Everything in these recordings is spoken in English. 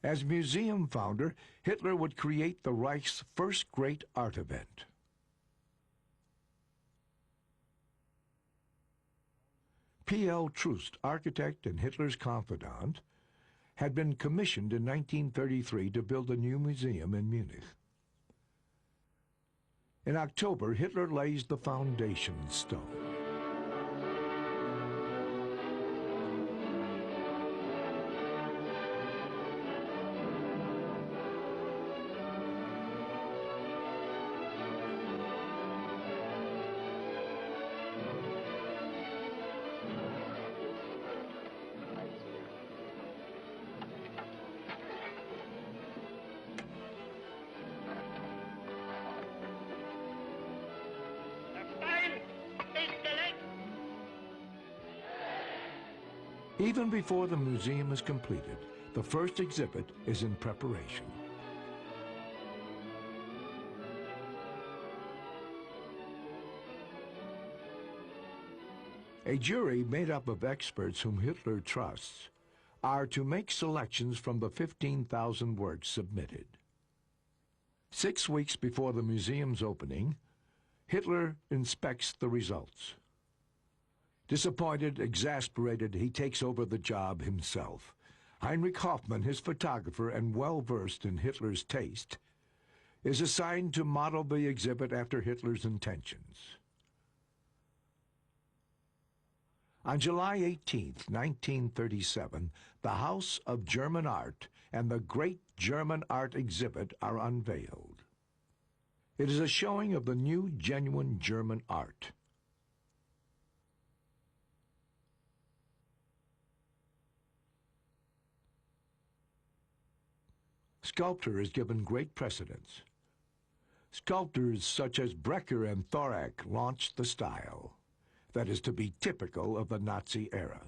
As museum founder, Hitler would create the Reich's first great art event. P.L. Troost, architect and Hitler's confidant, had been commissioned in 1933 to build a new museum in Munich. In October, Hitler lays the foundation stone. Even before the museum is completed, the first exhibit is in preparation. A jury made up of experts whom Hitler trusts are to make selections from the 15,000 works submitted. 6 weeks before the museum's opening, Hitler inspects the results. Disappointed, exasperated, he takes over the job himself. Heinrich Hoffmann, his photographer and well-versed in Hitler's taste, is assigned to model the exhibit after Hitler's intentions. On July 18, 1937, the House of German Art and the Great German Art Exhibit are unveiled. It is a showing of the new genuine German art. Sculpture is given great precedence. Sculptors such as Brecher and Thorak launched the style that is to be typical of the Nazi era.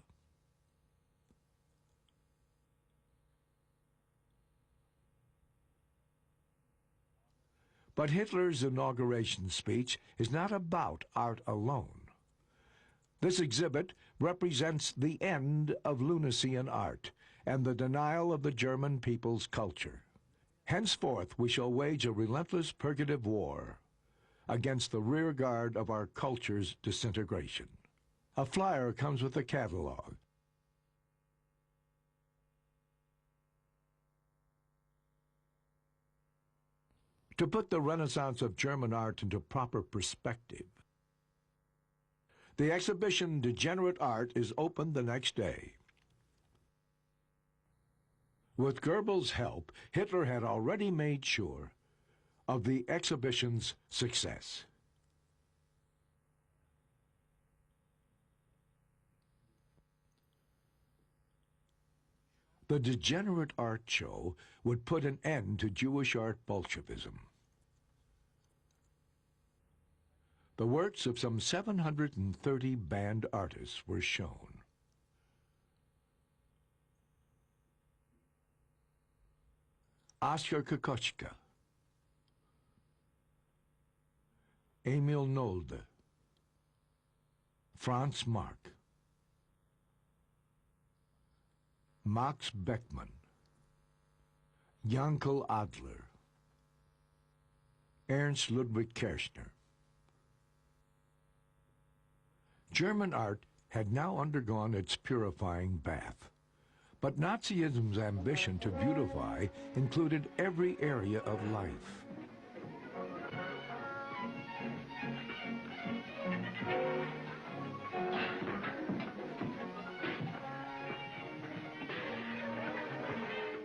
But Hitler's inauguration speech is not about art alone. This exhibit represents the end of lunacy in art and the denial of the German people's culture. Henceforth, we shall wage a relentless purgative war against the rear guard of our culture's disintegration. A flyer comes with a catalog. To put the Renaissance of German art into proper perspective, the exhibition Degenerate Art is opened the next day. With Goebbels' help, Hitler had already made sure of the exhibition's success. The Degenerate Art Show would put an end to Jewish art Bolshevism. The works of some 730 banned artists were shown. Oskar Kokoschka, Emil Nolde, Franz Marc, Max Beckmann, Yankel Adler, Ernst Ludwig Kirchner. German art had now undergone its purifying bath. But Nazism's ambition to beautify included every area of life.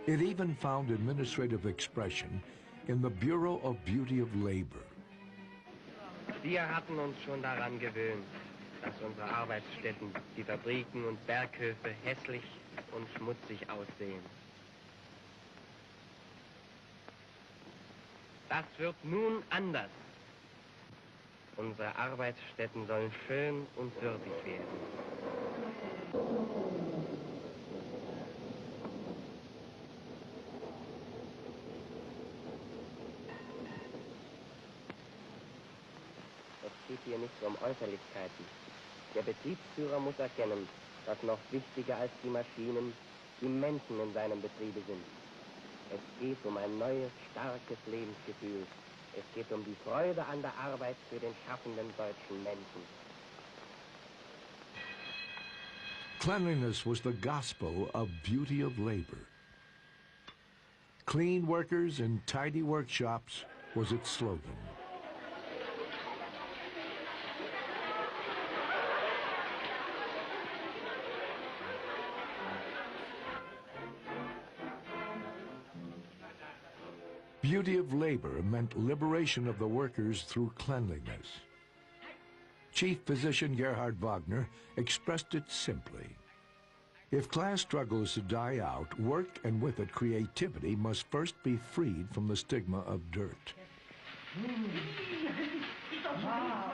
It even found administrative expression in the Bureau of Beauty of Labor. Wir hatten uns schon daran gewöhnt, dass unsere Arbeitsstätten, die Fabriken und Berghöfe hässlich und schmutzig aussehen. Das wird nun anders. Unsere Arbeitsstätten sollen schön und würdig werden. Es geht hier nicht um Äußerlichkeiten. Der Betriebsführer muss erkennen, dass noch wichtiger als die Maschinen die Menschen in seinem Betriebe sind. Es geht ein neues, starkes Lebensgefühl. Es geht die Freude an der Arbeit für den schaffenden deutschen Menschen. Cleanliness was the gospel of beauty of labor. Clean workers in tidy workshops was its slogan. Beauty of labor meant liberation of the workers through cleanliness. Chief physician Gerhard Wagner expressed it simply. If class struggle is to die out, work and with it creativity must first be freed from the stigma of dirt.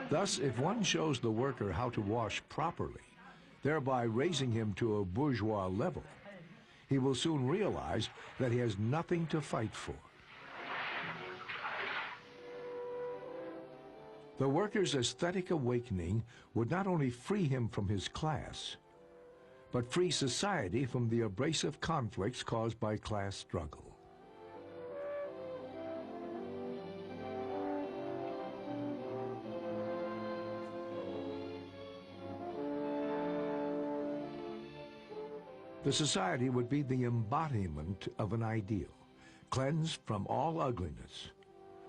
Thus, if one shows the worker how to wash properly, thereby raising him to a bourgeois level, he will soon realize that he has nothing to fight for. The worker's aesthetic awakening would not only free him from his class, but free society from the abrasive conflicts caused by class struggle. The society would be the embodiment of an ideal, cleansed from all ugliness,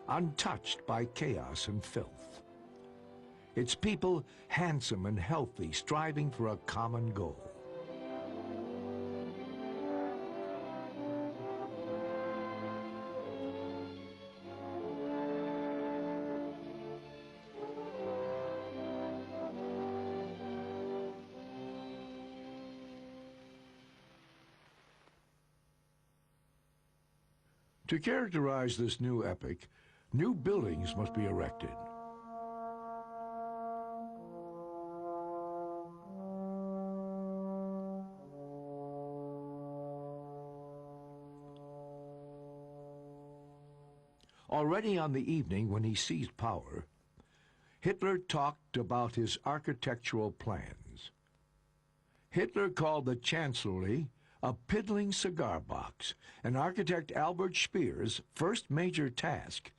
untouched by chaos and filth. Its people handsome and healthy, striving for a common goal. To characterize this new epic, new buildings must be erected. Already on the evening when he seized power, Hitler talked about his architectural plans. Hitler called the Chancellery a piddling cigar box, and architect Albert Speer's first major task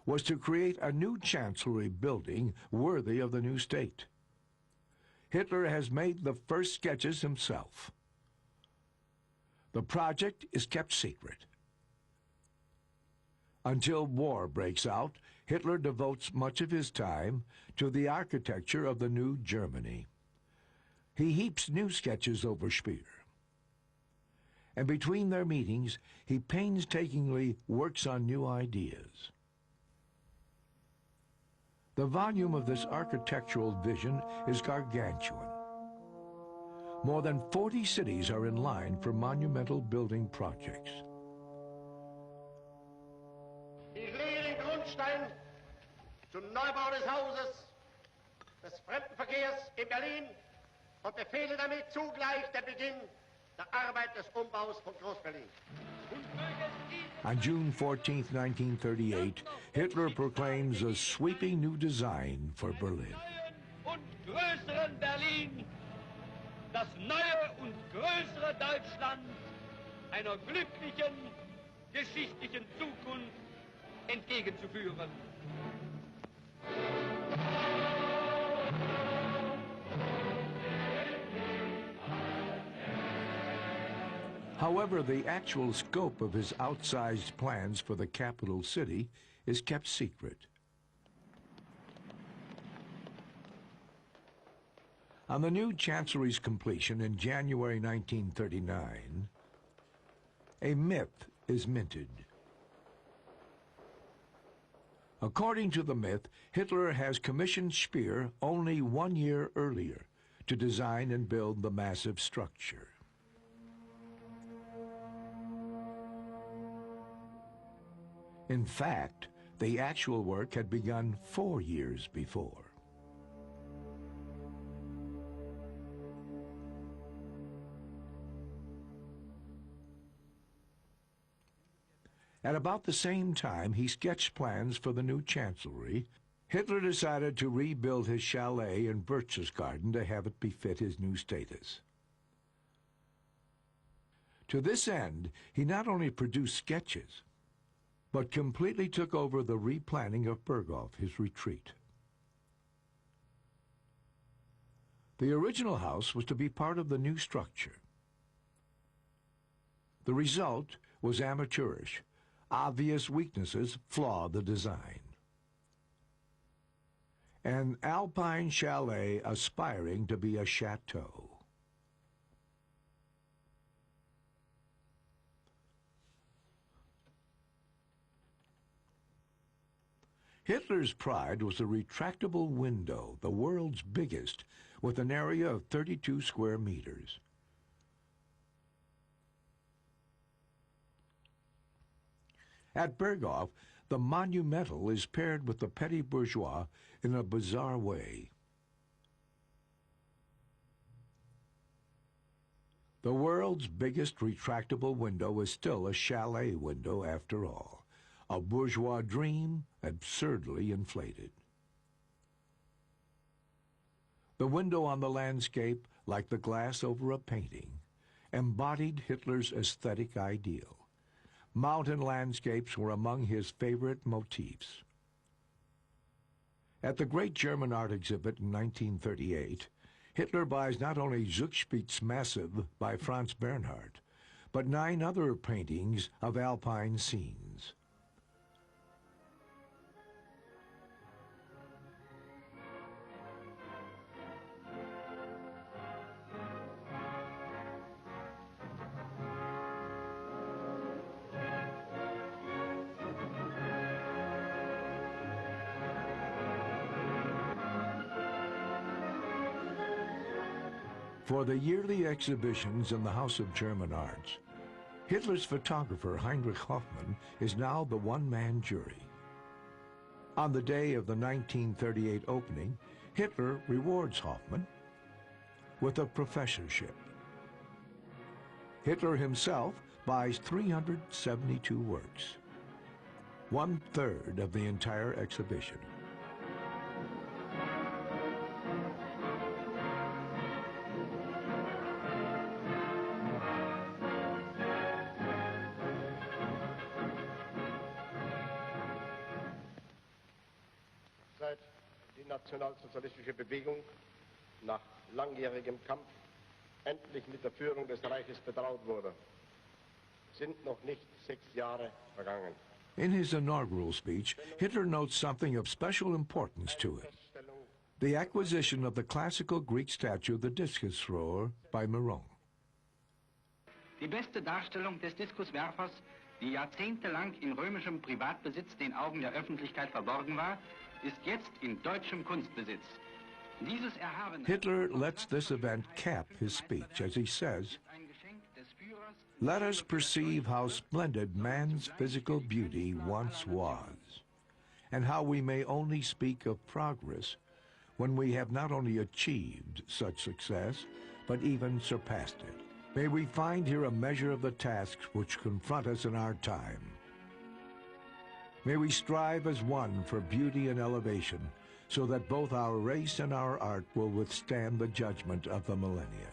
was to create a new chancellery building worthy of the new state. Hitler has made the first sketches himself. The project is kept secret. Until war breaks out, Hitler devotes much of his time to the architecture of the new Germany. He heaps new sketches over Speer. And between their meetings, he painstakingly works on new ideas. The volume of this architectural vision is gargantuan. More than 40 cities are in line for monumental building projects. Ich lege den Grundstein zum Neubau des Hauses des Fremdenverkehrs in Berlin und befehle damit zugleich den Beginn der Arbeit des Umbaus von Groß-Berlin. On June 14, 1938, Hitler proclaims a sweeping new design for Berlin. Und größeren Berlin, das neue und größere Deutschland einer glücklichen, geschichtlichen Zukunft entgegenzuführen. However, the actual scope of his outsized plans for the capital city is kept secret. On the new chancellery's completion in January 1939, a myth is minted. According to the myth, Hitler has commissioned Speer only 1 year earlier to design and build the massive structure. In fact, the actual work had begun 4 years before. At about the same time he sketched plans for the new chancellery, Hitler decided to rebuild his chalet in Berchtesgaden to have it befit his new status. To this end, he not only produced sketches, but completely took over the replanning of Berghof, his retreat. The original house was to be part of the new structure. The result was amateurish. Obvious weaknesses flaw the design. An alpine chalet aspiring to be a chateau. Hitler's pride was a retractable window, the world's biggest, with an area of 32 square meters. At Berghof, the monumental is paired with the petty bourgeois in a bizarre way. The world's biggest retractable window is still a chalet window after all, a bourgeois dream absurdly inflated. The window on the landscape, like the glass over a painting, embodied Hitler's aesthetic ideal. Mountain landscapes were among his favorite motifs. At the Great German Art Exhibit in 1938, Hitler buys not only Zugspitz Massive by Franz Bernhardt, but 9 other paintings of alpine scenes. For the yearly exhibitions in the House of German Arts, Hitler's photographer Heinrich Hoffmann is now the one-man jury. On the day of the 1938 opening, Hitler rewards Hoffmann with a professorship. Hitler himself buys 372 works, 1/3 of the entire exhibition. Seit die nationalsozialistische Bewegung nach langjährigem Kampf endlich mit der Führung des Reiches betraut wurde, sind noch nicht 6 Jahre vergangen. In his inaugural speech, Hitler notes something of special importance to him: the acquisition of the classical Greek statue, the discus thrower, by Miron. Die beste Darstellung des Diskuswerfers, die jahrzehntelang in römischem Privatbesitz den Augen der Öffentlichkeit verborgen war, ist jetzt in deutschem Kunstbesitz. Dieses erhabene Hitler lets this event cap his speech as he says, "Let us perceive how splendid man's physical beauty once was, and how we may only speak of progress when we have not only achieved such success, but even surpassed it. May we find here a measure of the tasks which confront us in our time. May we strive as one for beauty and elevation, so that both our race and our art will withstand the judgment of the millennia."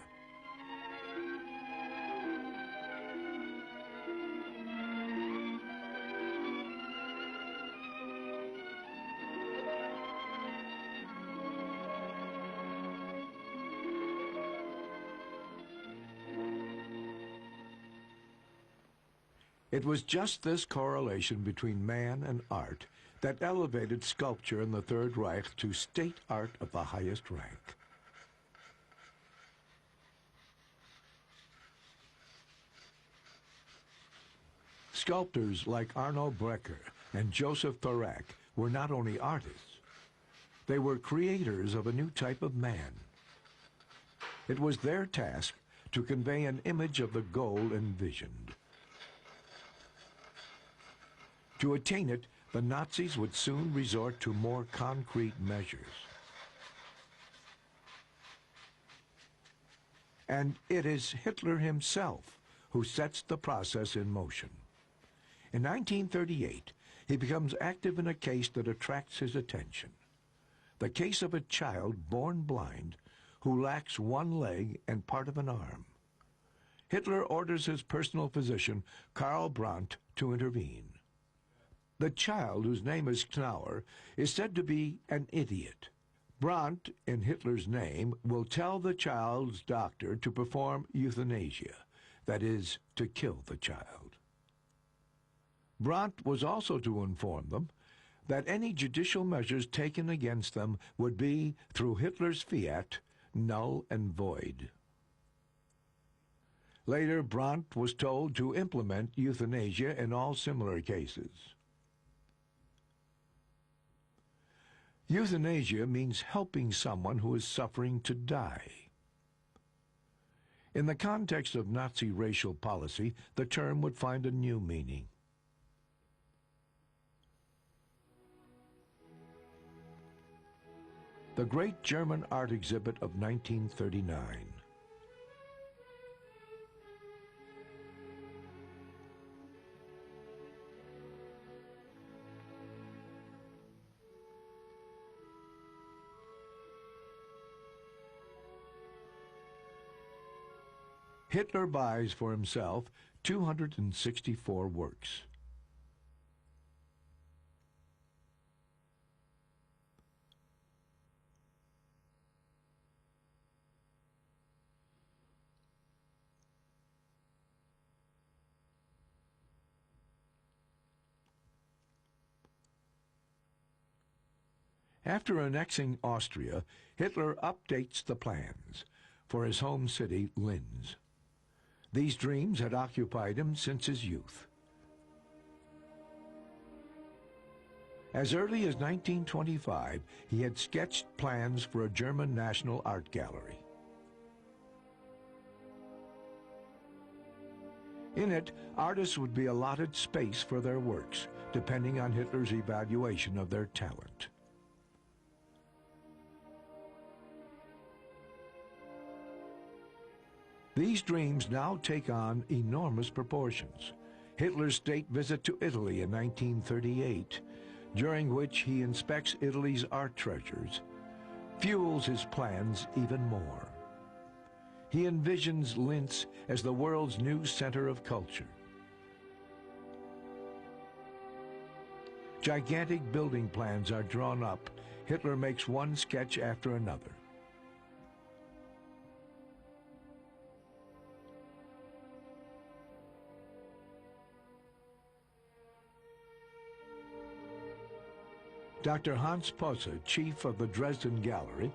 It was just this correlation between man and art that elevated sculpture in the Third Reich to state art of the highest rank. Sculptors like Arno Breker and Joseph Thorak were not only artists, they were creators of a new type of man. It was their task to convey an image of the goal envisioned. To attain it, the Nazis would soon resort to more concrete measures. And it is Hitler himself who sets the process in motion. In 1938, he becomes active in a case that attracts his attention: the case of a child born blind who lacks one leg and part of an arm. Hitler orders his personal physician, Karl Brandt, to intervene. The child, whose name is Knauer, is said to be an idiot. Brandt, in Hitler's name, will tell the child's doctor to perform euthanasia, that is, to kill the child. Brandt was also to inform them that any judicial measures taken against them would be, through Hitler's fiat, null and void. Later, Brandt was told to implement euthanasia in all similar cases. Euthanasia means helping someone who is suffering to die. In the context of Nazi racial policy, the term would find a new meaning. The Great German Art Exhibit of 1939. Hitler buys for himself 264 works. After annexing Austria, Hitler updates the plans for his home city, Linz. These dreams had occupied him since his youth. As early as 1925, he had sketched plans for a German National Art Gallery. In it, artists would be allotted space for their works, depending on Hitler's evaluation of their talent. These dreams now take on enormous proportions. Hitler's state visit to Italy in 1938, during which he inspects Italy's art treasures, fuels his plans even more. He envisions Linz as the world's new center of culture. Gigantic building plans are drawn up. Hitler makes one sketch after another. Dr. Hans Posse, chief of the Dresden Gallery,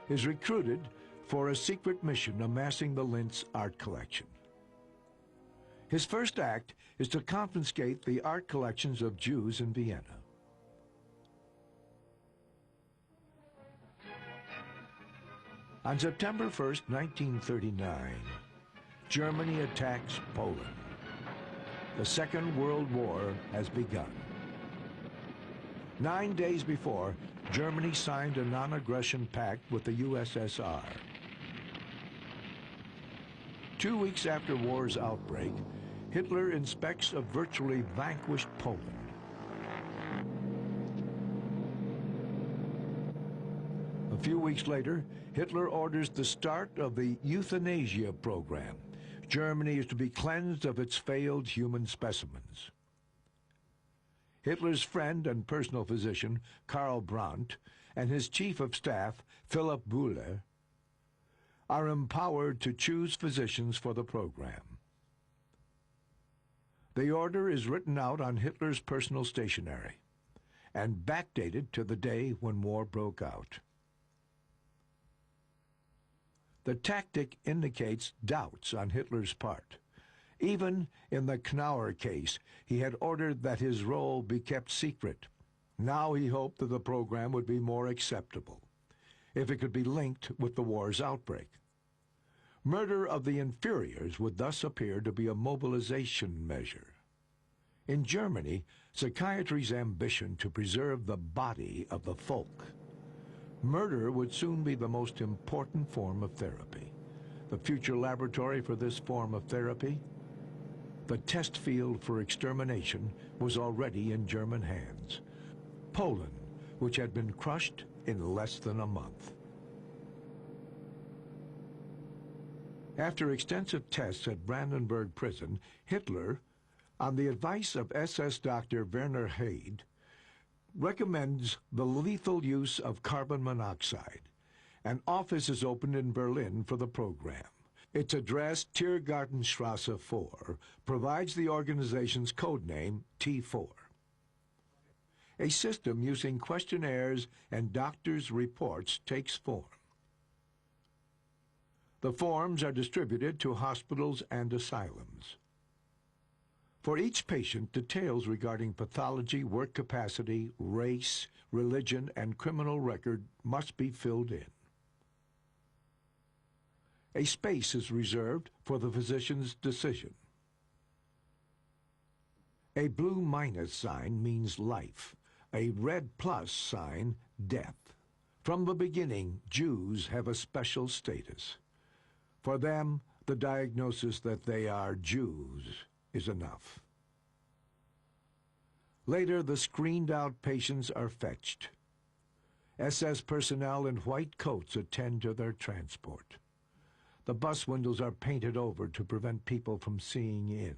is recruited for a secret mission amassing the Linz art collection. His first act is to confiscate the art collections of Jews in Vienna. On September 1st, 1939, Germany attacks Poland. The Second World War has begun. 9 days before, Germany signed a non-aggression pact with the USSR. 2 weeks after war's outbreak, Hitler inspects a virtually vanquished Poland. A few weeks later, Hitler orders the start of the euthanasia program. Germany is to be cleansed of its failed human specimens. Hitler's friend and personal physician, Karl Brandt, and his chief of staff, Philipp Bühler, are empowered to choose physicians for the program. The order is written out on Hitler's personal stationery and backdated to the day when war broke out. The tactic indicates doubts on Hitler's part. Even in the Knauer case, he had ordered that his role be kept secret. Now he hoped that the program would be more acceptable if it could be linked with the war's outbreak. Murder of the inferiors would thus appear to be a mobilization measure. In Germany, psychiatry's ambition to preserve the body of the folk. Murder would soon be the most important form of therapy. The future laboratory for this form of therapy, the test field for extermination, was already in German hands. Poland, which had been crushed in less than a month. After extensive tests at Brandenburg prison, Hitler, on the advice of SS Dr. Werner Heyde, recommends the lethal use of carbon monoxide. An office is opened in Berlin for the program. Its address, Tiergartenstrasse 4, provides the organization's code name, T4. A system using questionnaires and doctors' reports takes form. The forms are distributed to hospitals and asylums. For each patient, details regarding pathology, work capacity, race, religion, and criminal record must be filled in. A space is reserved for the physician's decision. A blue minus sign means life. A red plus sign, death. From the beginning, Jews have a special status. For them, the diagnosis that they are Jews is enough. Later, the screened-out patients are fetched. SS personnel in white coats attend to their transport. The bus windows are painted over to prevent people from seeing in.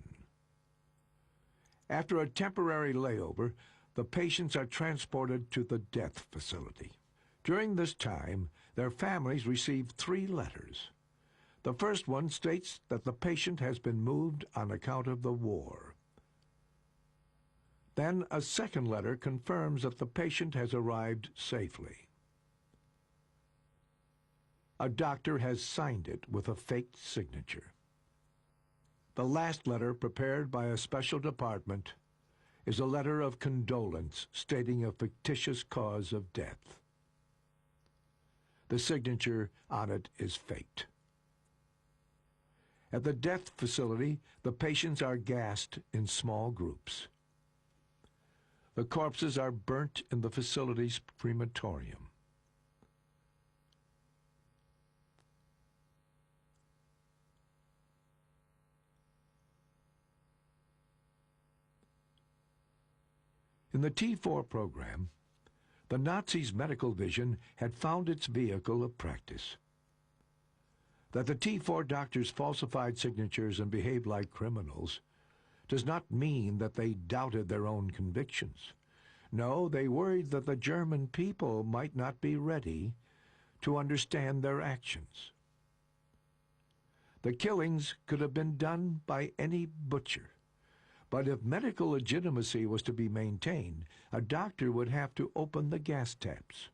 After a temporary layover, the patients are transported to the death facility. During this time, their families receive 3 letters. The first one states that the patient has been moved on account of the war. Then a second letter confirms that the patient has arrived safely. A doctor has signed it with a faked signature. The last letter, prepared by a special department, is a letter of condolence stating a fictitious cause of death. The signature on it is faked. At the death facility, the patients are gassed in small groups. The corpses are burnt in the facility's crematorium. In the T4 program, the Nazis' medical vision had found its vehicle of practice. That the T4 doctors falsified signatures and behaved like criminals does not mean that they doubted their own convictions. No, they worried that the German people might not be ready to understand their actions. The killings could have been done by any butcher. But if medical legitimacy was to be maintained, a doctor would have to open the gas taps.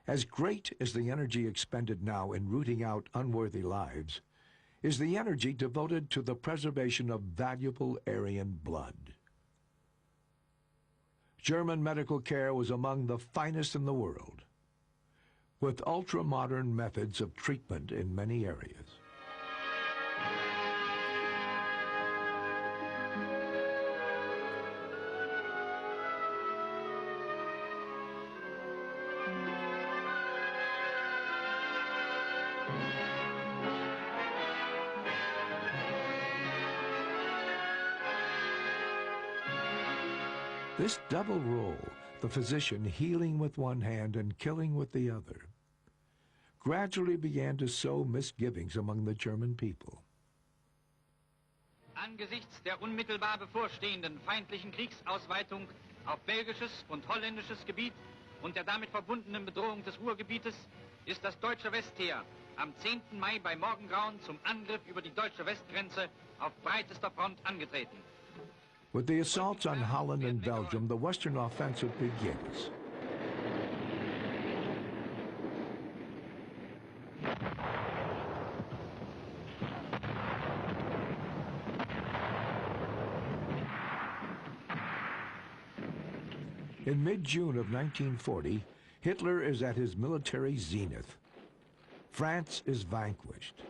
As great as the energy expended now in rooting out unworthy lives, is the energy devoted to the preservation of valuable Aryan blood. German medical care was among the finest in the world, with ultra-modern methods of treatment in many areas. This double role, the physician healing with one hand and killing with the other, gradually began to sow misgivings among the German people. Angesichts der unmittelbar bevorstehenden feindlichen Kriegsausweitung auf belgisches und holländisches Gebiet und der damit verbundenen Bedrohung des Ruhrgebietes ist das deutsche Westheer am 10. Mai bei Morgengrauen zum Angriff über die deutsche Westgrenze auf breitester Front angetreten. With the assaults on Holland and Belgium, the Western offensive begins. In mid-June of 1940, Hitler is at his military zenith. France is vanquished.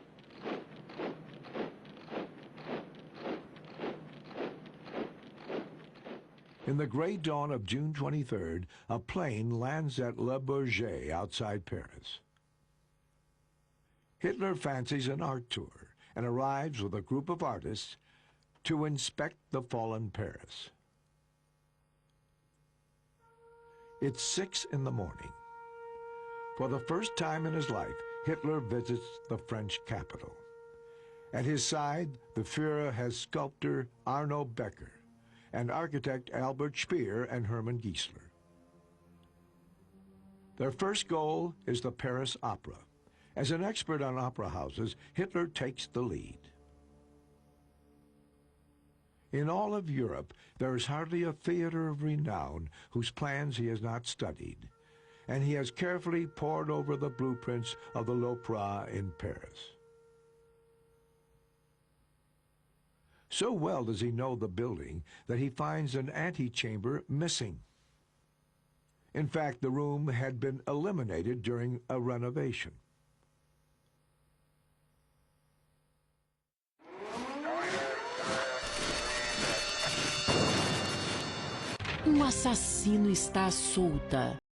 In the gray dawn of June 23rd, a plane lands at Le Bourget outside Paris. Hitler fancies an art tour and arrives with a group of artists to inspect the fallen Paris. It's 6 in the morning. For the first time in his life, Hitler visits the French capital. At his side, the Führer has sculptor Arno Becker and architect Albert Speer and Hermann Giesler. Their first goal is the Paris Opera. As an expert on opera houses, Hitler takes the lead. In all of Europe, there is hardly a theater of renown whose plans he has not studied, and he has carefully pored over the blueprints of the l'Opéra in Paris. So well does he know the building that he finds an antechamber missing. In fact, the room had been eliminated during a renovation. Um assassino está à solta.